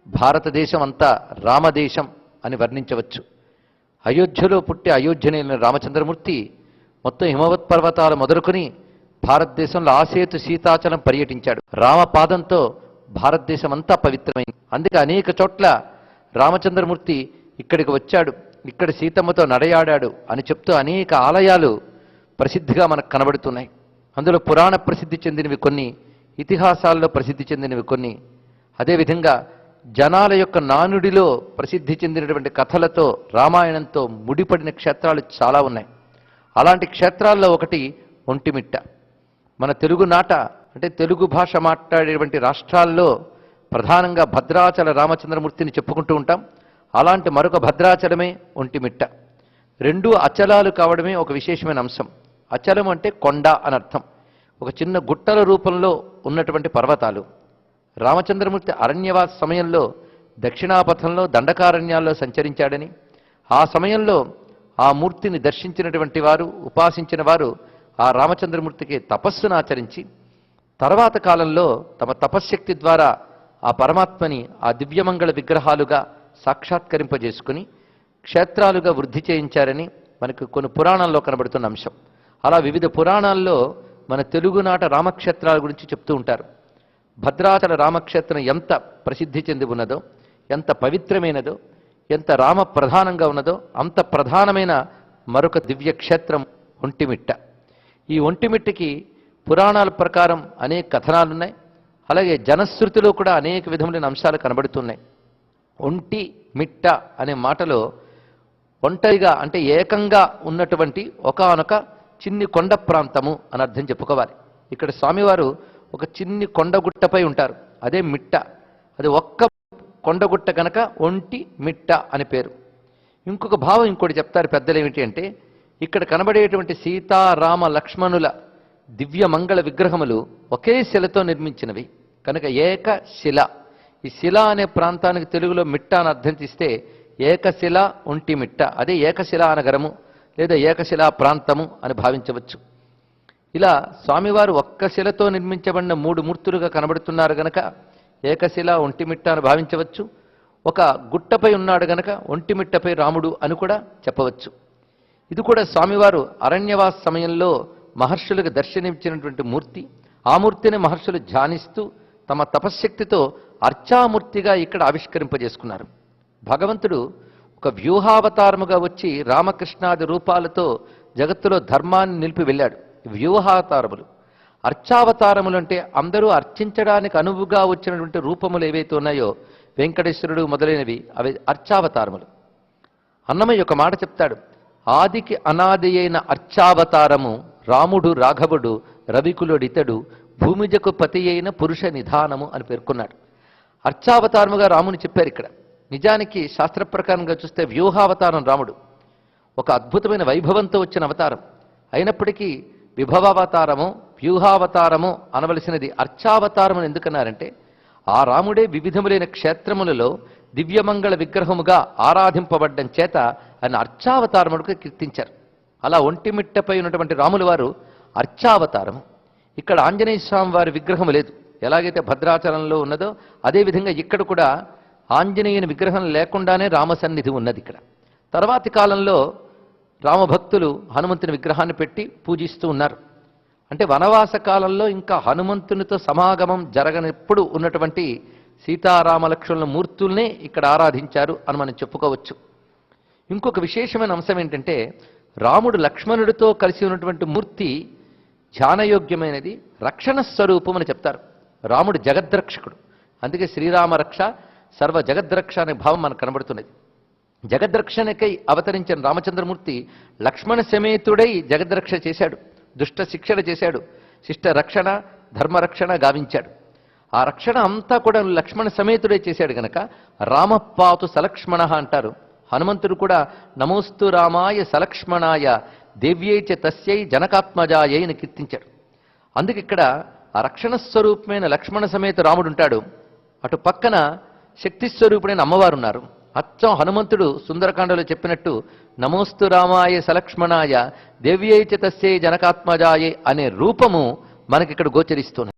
భారతదేశం అంతా రామదేశం అని వర్ణించవచ్చు. అయోధ్యలో పుట్టి అయోధ్యనేలిన రామచంద్రమూర్తి మొత్తం హిమవత్ పర్వతాలు మొదలుకొని భారతదేశంలో ఆసేతు సీతాచలం పర్యటించాడు. రామపాదంతో భారతదేశం అంతా పవిత్రమైంది. అందుకే అనేక చోట్ల రామచంద్రమూర్తి ఇక్కడికి వచ్చాడు, ఇక్కడ సీతమ్మతో నడయాడాడు అని చెప్తూ అనేక ఆలయాలు ప్రసిద్ధిగా మనకు కనబడుతున్నాయి. అందులో పురాణ ప్రసిద్ధి చెందినవి కొన్ని, ఇతిహాసాల్లో ప్రసిద్ధి చెందినవి కొన్ని, అదేవిధంగా జనాల యొక్క నానుడిలో ప్రసిద్ధి చెందినటువంటి కథలతో రామాయణంతో ముడిపడిన క్షేత్రాలు చాలా ఉన్నాయి. అలాంటి క్షేత్రాల్లో ఒకటి ఒంటిమిట్ట. మన తెలుగునాట అంటే తెలుగు భాష మాట్లాడేటువంటి రాష్ట్రాల్లో ప్రధానంగా భద్రాచల రామచంద్రమూర్తిని చెప్పుకుంటూ ఉంటాం. అలాంటి మరొక భద్రాచలమే ఒంటిమిట్ట. రెండూ అచలాలు కావడమే ఒక విశేషమైన అంశం. అచలం అంటే కొండ అని అర్థం. ఒక చిన్న గుట్టల రూపంలో ఉన్నటువంటి పర్వతాలు. రామచంద్రమూర్తి అరణ్యవాస సమయంలో దక్షిణాపథంలో దండకారణ్యాల్లో సంచరించాడని, ఆ సమయంలో ఆ మూర్తిని దర్శించినటువంటి వారు, ఉపాసించిన వారు ఆ రామచంద్రమూర్తికి తపస్సును ఆచరించి తర్వాత కాలంలో తమ తపశ్శక్తి ద్వారా ఆ పరమాత్మని ఆ దివ్యమంగళ విగ్రహాలుగా సాక్షాత్కరింపజేసుకుని క్షేత్రాలుగా వృద్ధి చేయించారని మనకు కొన్ని పురాణాల్లో కనబడుతున్న అంశం. అలా వివిధ పురాణాల్లో మన తెలుగునాట రామక్షేత్రాల గురించి చెప్తూ ఉంటారు. భద్రాచల రామక్షేత్రం ఎంత ప్రసిద్ధి చెంది ఉన్నదో, ఎంత పవిత్రమైనదో, ఎంత రామ ప్రధానంగా ఉన్నదో అంత ప్రధానమైన మరొక దివ్యక్షేత్రం ఒంటిమిట్ట. ఈ ఒంటిమిట్టకి పురాణాల ప్రకారం అనేక కథనాలున్నాయి. అలాగే జనశ్రుతిలో కూడా అనేక విధములైన అంశాలు కనబడుతున్నాయి. ఒంటి మిట్ట అనే మాటలో ఒంటరిగా అంటే ఏకంగా ఉన్నటువంటి ఒకానొక చిన్ని కొండ ప్రాంతము అని అర్థం చెప్పుకోవాలి. ఇక్కడ స్వామివారు ఒక చిన్ని కొండగుట్టపై ఉంటారు, అదే మిట్ట. అది ఒక్క కొండగుట్ట కనుక ఒంటి మిట్ట అని పేరు. ఇంకొక భావం ఇంకోటి చెప్తారు పెద్దలు, ఏమిటి అంటే ఇక్కడ కనబడేటువంటి సీతారామ లక్ష్మణుల దివ్య మంగళ విగ్రహములు ఒకే శిలతో నిర్మించినవి కనుక ఏకశిల. ఈ శిల అనే ప్రాంతానికి తెలుగులో మిట్ట అని అర్థం తీస్తే ఏకశిల ఒంటి మిట్ట, అదే ఏకశిలా నగరము లేదా ఏకశిలా ప్రాంతము అని భావించవచ్చు. ఇలా స్వామివారు ఒక్క శిలతో నిర్మించబడిన మూడు మూర్తులుగా కనబడుతున్నారు గనక ఏకశిల ఒంటిమిట్ట అని భావించవచ్చు. ఒక గుట్టపై ఉన్నాడు గనక ఒంటిమిట్టపై రాముడు అని కూడా చెప్పవచ్చు. ఇది కూడా స్వామివారు అరణ్యవాస సమయంలో మహర్షులకు దర్శనమిచ్చినటువంటి మూర్తి. ఆ మూర్తిని మహర్షులు ధ్యానిస్తూ తమ తపశ్శక్తితో అర్చామూర్తిగా ఇక్కడ ఆవిష్కరింపజేసుకున్నారు. భగవంతుడు ఒక వ్యూహావతారముగా వచ్చి రామకృష్ణాది రూపాలతో జగత్తులో ధర్మాన్ని నిలిపి వెళ్ళాడు. వ్యూహావతారములు. అర్చావతారములు అంటే అందరూ అర్చించడానికి అనువుగా వచ్చినటువంటి రూపములు ఏవైతే ఉన్నాయో వెంకటేశ్వరుడు మొదలైనవి అవి అర్చావతారములు. అన్నమయ్య ఒక మాట చెప్తాడు, ఆదికి అనాది అయిన అర్చావతారము రాముడు రాఘవుడు రవికులుడితడు భూమిజకు పతి అయిన పురుష నిధానము అని పేర్కొన్నాడు. అర్చావతారముగా రాముని చెప్పారు ఇక్కడ. నిజానికి శాస్త్ర ప్రకారంగా చూస్తే వ్యూహావతారం రాముడు ఒక అద్భుతమైన వైభవంతో వచ్చిన అవతారం అయినప్పటికీ విభవావతారము వ్యూహావతారము అనవలసినది అర్చావతారము ఎందుకన్నారంటే ఆ రాముడే వివిధములైన క్షేత్రములలో దివ్యమంగళ విగ్రహముగా ఆరాధింపబడ్డం చేత ఆయన అర్చావతారముడుగా కీర్తించారు. అలా ఒంటిమిట్టపై ఉన్నటువంటి రాముల వారు అర్చావతారము. ఇక్కడ ఆంజనేయ స్వామి వారి విగ్రహము లేదు, ఎలాగైతే భద్రాచలంలో ఉన్నదో అదేవిధంగా ఇక్కడ కూడా ఆంజనేయుని విగ్రహం లేకుండానే రామసన్నిధి ఉన్నది ఇక్కడ. తర్వాతి కాలంలో రామభక్తులు హనుమంతుని విగ్రహాన్ని పెట్టి పూజిస్తూ ఉన్నారు. అంటే వనవాస కాలంలో ఇంకా హనుమంతునితో సమాగమం జరగనప్పుడు ఉన్నటువంటి సీతారామలక్ష్మణుల మూర్తుల్నే ఇక్కడ ఆరాధించారు అని మనం చెప్పుకోవచ్చు. ఇంకొక విశేషమైన అంశం ఏంటంటే రాముడు లక్ష్మణుడితో కలిసి ఉన్నటువంటి మూర్తి ధ్యానయోగ్యమైనది, రక్షణ స్వరూపం అని చెప్తారు. రాముడు జగద్రక్షకుడు, అందుకే శ్రీరామ రక్ష సర్వ జగద్రక్ష అనే భావం మనకు కనబడుతున్నది. జగద్రక్షణకై అవతరించిన రామచంద్రమూర్తి లక్ష్మణ సమేతుడై జగద్రక్ష చేశాడు, దుష్ట శిక్షణ చేశాడు, శిష్ట రక్షణ ధర్మరక్షణ గావించాడు. ఆ రక్షణ అంతా కూడా లక్ష్మణ సమేతుడే చేశాడు గనక రామపాతు సలక్ష్మణ అంటారు. హనుమంతుడు కూడా నమోస్తు రామాయ సలక్ష్మణాయ దేవ్యై చ తస్యై జనకాత్మజాయై అని కీర్తించాడు. అందుకే ఇక్కడ ఆ రక్షణ స్వరూపమైన లక్ష్మణ సమేత రాముడు ఉంటాడు, అటు పక్కన శక్తి స్వరూపుడైన అమ్మవారు ఉన్నారు. అచ్చం హనుమంతుడు సుందరకాండలో చెప్పినట్టు నమోస్తు రామాయ సలక్ష్మణాయ దేవ్యై చ తస్యై జనకాత్మజాయై అనే రూపము మనకిక్కడ గోచరిస్తుంది.